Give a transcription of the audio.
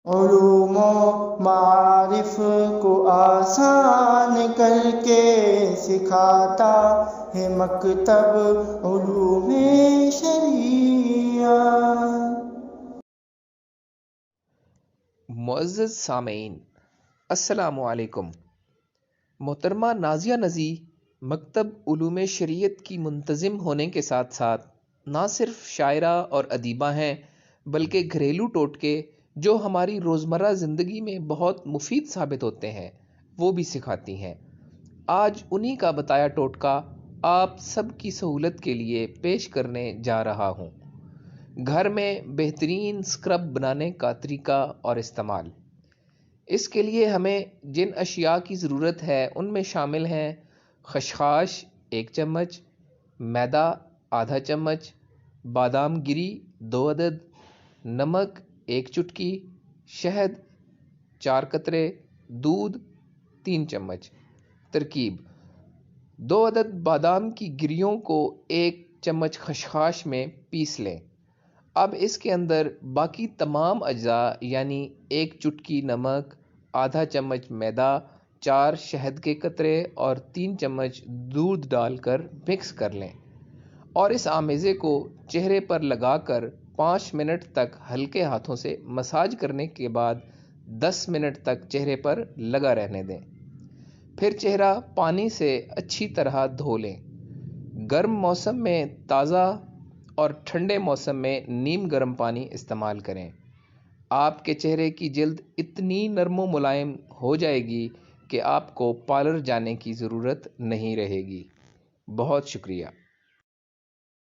علوم و معارف کو آسان کر کے سکھاتا ہے مکتب علوم شریعہ۔ معزز سامعین، السلام علیکم۔ محترمہ نازیہ نذی مکتب علوم شریعت کی منتظم ہونے کے ساتھ ساتھ نہ صرف شاعرہ اور ادیبہ ہیں بلکہ گھریلو ٹوٹکے جو ہماری روزمرہ زندگی میں بہت مفید ثابت ہوتے ہیں وہ بھی سکھاتی ہیں۔ آج انہی کا بتایا ٹوٹکا آپ سب کی سہولت کے لیے پیش کرنے جا رہا ہوں۔ گھر میں بہترین سکرب بنانے کا طریقہ اور استعمال۔ اس کے لیے ہمیں جن اشیاء کی ضرورت ہے ان میں شامل ہیں خشخاش 1 چمچ، میدا آدھا چمچ، بادام گری 2 عدد، نمک 1 چٹکی، شہد 4 قطرے، دودھ 3 چمچ۔ ترکیب: 2 عدد بادام کی گریوں کو 1 چمچ خشخاش میں پیس لیں۔ اب اس کے اندر باقی تمام اجزاء یعنی 1 چٹکی نمک، آدھا چمچ میدا، 4 شہد کے قطرے اور 3 چمچ دودھ ڈال کر مکس کر لیں اور اس آمیزے کو چہرے پر لگا کر 5 منٹ تک ہلکے ہاتھوں سے مساج کرنے کے بعد 10 منٹ تک چہرے پر لگا رہنے دیں۔ پھر چہرہ پانی سے اچھی طرح دھو لیں۔ گرم موسم میں تازہ اور ٹھنڈے موسم میں نیم گرم پانی استعمال کریں۔ آپ کے چہرے کی جلد اتنی نرم و ملائم ہو جائے گی کہ آپ کو پارلر جانے کی ضرورت نہیں رہے گی۔ بہت شکریہ۔